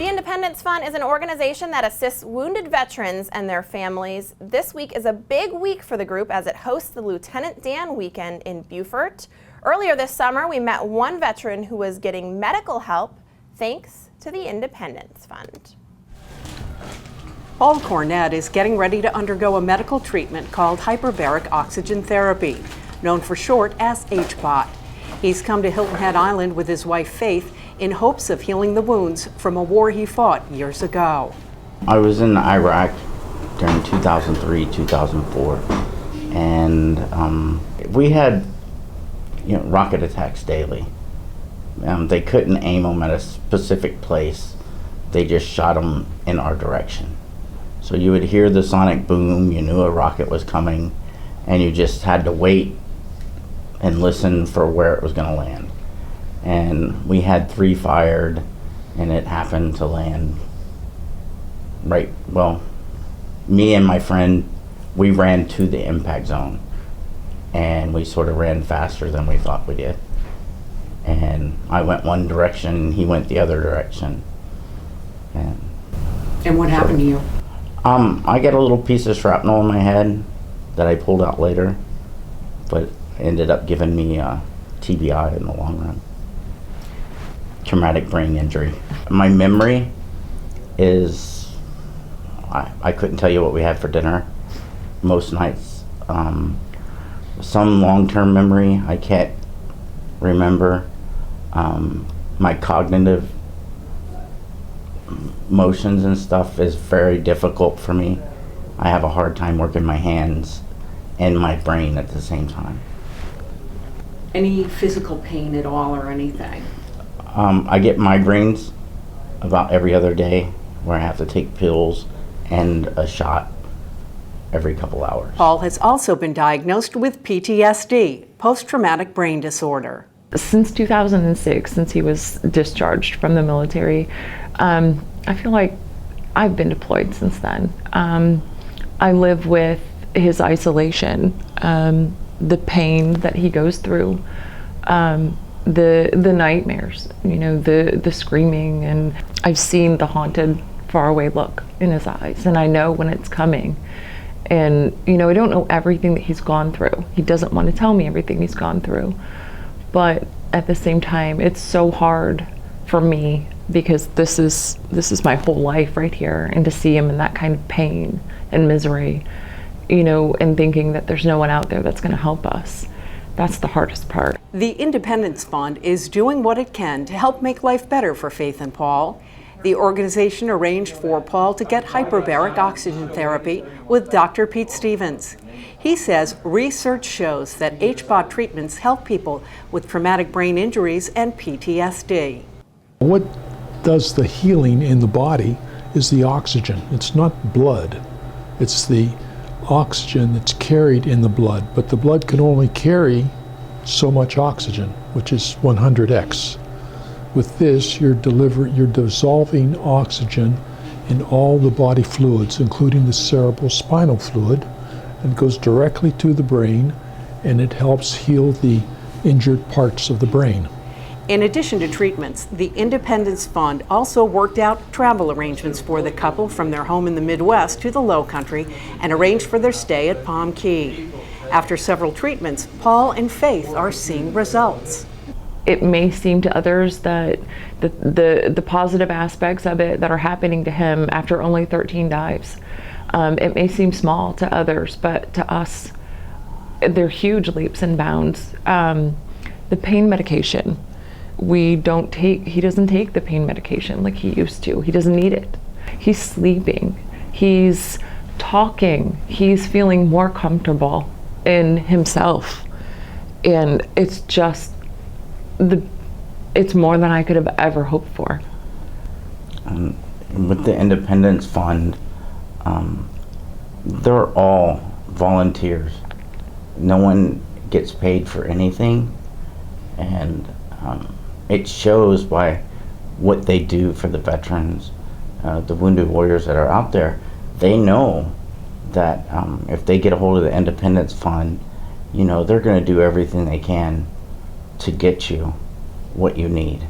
The Independence Fund is an organization that assists wounded veterans and their families. This week is a big week for the group as it hosts the Lieutenant Dan Weekend in Beaufort. Earlier this summer, we met one veteran who was getting medical help thanks to the Independence Fund. Paul Cornett is getting ready to undergo a medical treatment called Hyperbaric Oxygen Therapy, known for short as HPOT. He's come to Hilton Head Island with his wife Faith in hopes of healing the wounds from a war he fought years ago. I was in Iraq during 2003, 2004, and we had rocket attacks daily. They couldn't aim them at a specific place. They just shot them in our direction. So you would hear the sonic boom, you knew a rocket was coming, and you just had to wait and listen for where it was going to land. And we had 3 fired, and it happened to land right, well, me and my friend, we ran to the impact zone, and we sort of ran faster than we thought we did. And I went one direction, he went the other direction. And what happened to you? I got a little piece of shrapnel in my head that I pulled out later, but it ended up giving me TBI in the long run. Traumatic brain injury. My memory is, I couldn't tell you what we had for dinner most nights. Some long-term memory I can't remember. My cognitive motions and stuff is very difficult for me. I have a hard time working my hands and my brain at the same time. Any physical pain at all or anything? I get migraines about every other day where I have to take pills and a shot every couple hours. Paul has also been diagnosed with PTSD, post-traumatic brain disorder. Since 2006, since he was discharged from the military, I feel like I've been deployed since then. I live with his isolation, the pain that he goes through, the nightmares, the screaming, and I've seen the haunted, faraway look in his eyes, and I know when it's coming. And I don't know everything that he's gone through. He doesn't want to tell me everything he's gone through, but at the same time, it's so hard for me because this is my whole life right here, and to see him in that kind of pain and misery, and thinking that there's no one out there that's going to help us. That's the hardest part. The Independence Fund is doing what it can to help make life better for Faith and Paul. The organization arranged for Paul to get hyperbaric oxygen therapy with Dr. Pete Stevens. He says research shows that HPOT treatments help people with traumatic brain injuries and PTSD. What does the healing in the body is the oxygen. It's not blood. It's the oxygen that's carried in the blood, but the blood can only carry so much oxygen, which is 100x. With this, you're dissolving oxygen in all the body fluids, including the cerebral spinal fluid, and goes directly to the brain, and it helps heal the injured parts of the brain. In addition to treatments, the Independence Fund also worked out travel arrangements for the couple from their home in the Midwest to the Lowcountry and arranged for their stay at Palm Key. After several treatments, Paul and Faith are seeing results. It may seem to others that the positive aspects of it that are happening to him after only 13 dives, it may seem small to others, but to us, they're huge leaps and bounds. The pain medication, he doesn't take the pain medication like he used to. He doesn't need it. He's sleeping, he's talking, he's feeling more comfortable in himself. And it's just, it's more than I could have ever hoped for. With the Independence Fund, they're all volunteers. No one gets paid for anything, and it shows by what they do for the veterans, the wounded warriors that are out there. They know that if they get a hold of the Independence Fund, they're going to do everything they can to get you what you need.